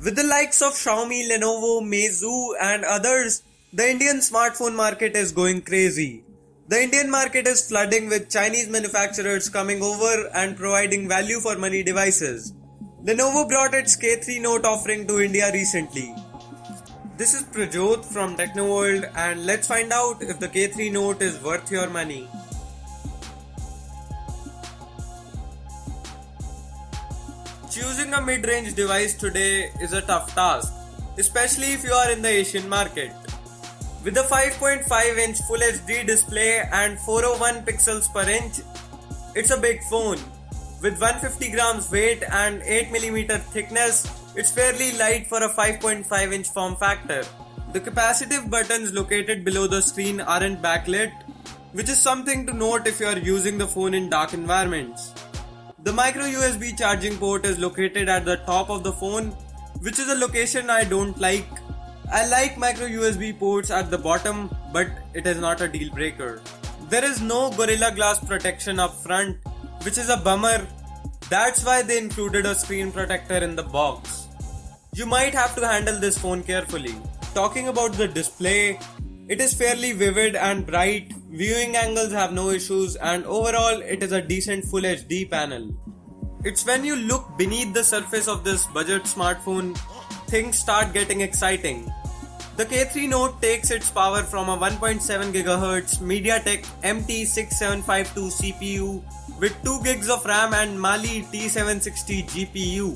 With the likes of Xiaomi, Lenovo, Meizu, and others, the Indian smartphone market is going crazy. The Indian market is flooding with Chinese manufacturers coming over and providing value for money devices. Lenovo brought its K3 Note offering to India recently. This is Prajot from Technoworld, and let's find out if the K3 Note is worth your money. Choosing a mid-range device today is a tough task, especially if you are in the Asian market. With a 5.5-inch Full HD display and 401 pixels per inch, it's a big phone. With 150 grams weight and 8mm thickness, it's fairly light for a 5.5-inch form factor. The capacitive buttons located below the screen aren't backlit, which is something to note if you are using the phone in dark environments. The micro USB charging port is located at the top of the phone, which is a location I don't like. I like micro USB ports at the bottom, but it is not a deal breaker. There is no Gorilla Glass protection up front, which is a bummer. That's why they included a screen protector in the box. You might have to handle this phone carefully. Talking about the display, it is fairly vivid and bright, viewing angles have no issues, and overall it is a decent Full HD panel. It's when you look beneath the surface of this budget smartphone, things start getting exciting. The K3 Note takes its power from a 1.7 GHz MediaTek MT6752 CPU with 2 gigs of RAM and Mali T760 GPU.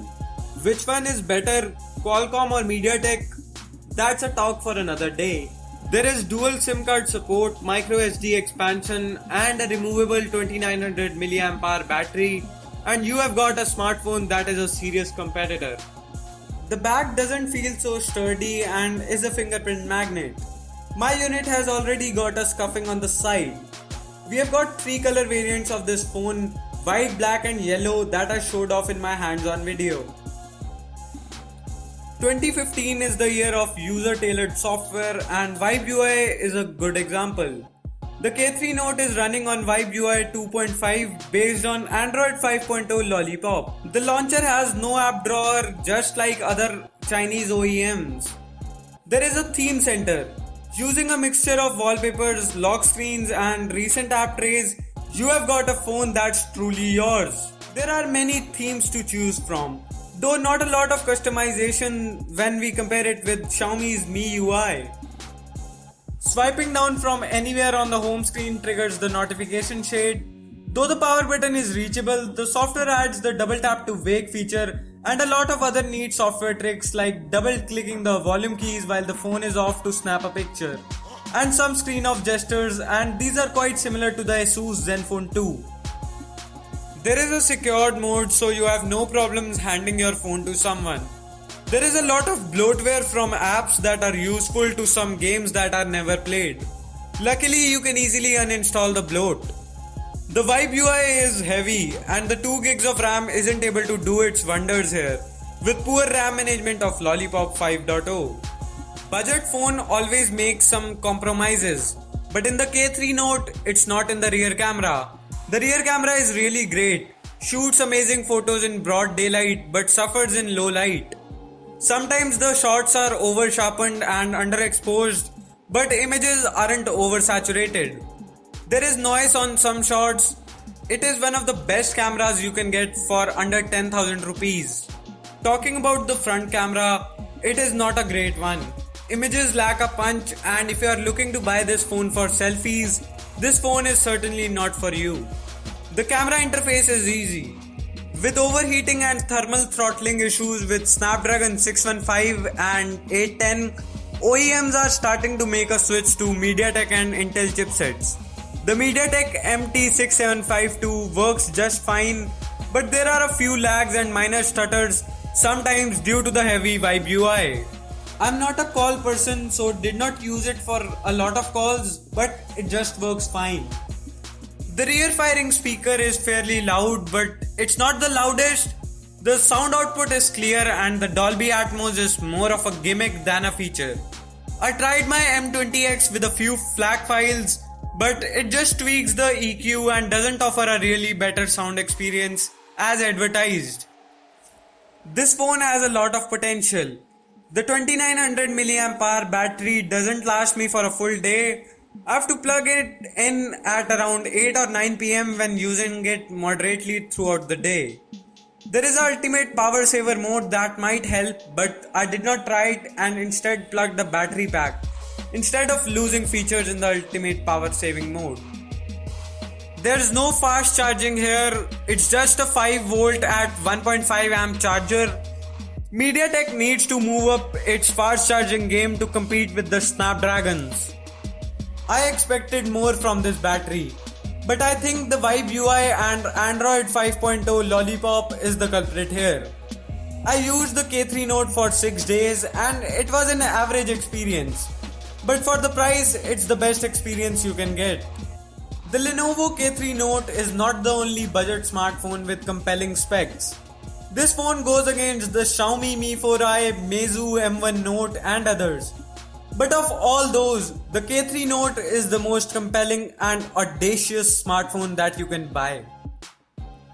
Which one is better, Qualcomm or MediaTek? That's a talk for another day. There is dual SIM card support, micro SD expansion, and a removable 2900 mAh battery, and you have got a smartphone that is a serious competitor. The back doesn't feel so sturdy and is a fingerprint magnet. My unit has already got a scuffing on the side. We have got 3 color variants of this phone, white, black and yellow, that I showed off in my hands-on video. 2015 is the year of user-tailored software, and Vibe UI is a good example. The K3 Note is running on Vibe UI 2.5 based on Android 5.0 Lollipop. The launcher has no app drawer, just like other Chinese OEMs. There is a theme center. Using a mixture of wallpapers, lock screens and recent app trays, you have got a phone that's truly yours. There are many themes to choose from, though not a lot of customization when we compare it with Xiaomi's MIUI. Swiping down from anywhere on the home screen triggers the notification shade. Though the power button is reachable, the software adds the double tap to wake feature and a lot of other neat software tricks like double clicking the volume keys while the phone is off to snap a picture. And some screen off gestures, and these are quite similar to the Asus Zenfone 2. There is a secured mode, so you have no problems handing your phone to someone. There is a lot of bloatware from apps that are useful to some games that are never played. Luckily, you can easily uninstall the bloat. The Vibe UI is heavy, and the 2 gigs of RAM isn't able to do its wonders here, with poor RAM management of Lollipop 5.0. Budget phone always makes some compromises, but in the K3 Note, it's not in the rear camera. The rear camera is really great, shoots amazing photos in broad daylight but suffers in low light. Sometimes the shots are over sharpened and underexposed, but images aren't oversaturated. There is noise on some shots. It is one of the best cameras you can get for under 10,000 rupees. Talking about the front camera, it is not a great one. Images lack a punch, and if you are looking to buy this phone for selfies, this phone is certainly not for you. The camera interface is easy. With overheating and thermal throttling issues with Snapdragon 615 and 810, OEMs are starting to make a switch to MediaTek and Intel chipsets. The MediaTek MT6752 works just fine, but there are a few lags and minor stutters, sometimes due to the heavy Vibe UI. I'm not a call person, so did not use it for a lot of calls, but it just works fine. The rear firing speaker is fairly loud, but it's not the loudest. The sound output is clear and the Dolby Atmos is more of a gimmick than a feature. I tried my M20X with a few FLAC files, but it just tweaks the EQ and doesn't offer a really better sound experience as advertised. This phone has a lot of potential. The 2900 mAh battery doesn't last me for a full day. I have to plug it in at around 8 or 9 pm when using it moderately throughout the day. There is an ultimate power saver mode that might help, but I did not try it and instead plugged the battery pack instead of losing features in the ultimate power saving mode. There's no fast charging here, it's just a 5 volt at 1.5 amp charger. MediaTek needs to move up its fast charging game to compete with the Snapdragons. I expected more from this battery, but I think the Vibe UI and Android 5.0 Lollipop is the culprit here. I used the K3 Note for 6 days and it was an average experience, but for the price it's the best experience you can get. The Lenovo K3 Note is not the only budget smartphone with compelling specs. This phone goes against the Xiaomi Mi 4i, Meizu M1 Note and others. But of all those, the K3 Note is the most compelling and audacious smartphone that you can buy.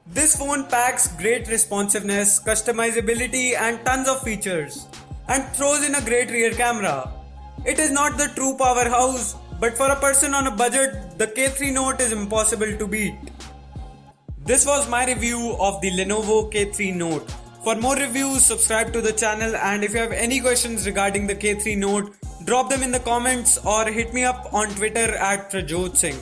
This phone packs great responsiveness, customizability and tons of features, and throws in a great rear camera. It is not the true powerhouse, but for a person on a budget, the K3 Note is impossible to beat. This was my review of the Lenovo K3 Note. For more reviews, subscribe to the channel, and if you have any questions regarding the K3 Note, drop them in the comments or hit me up on Twitter at Prajot Singh.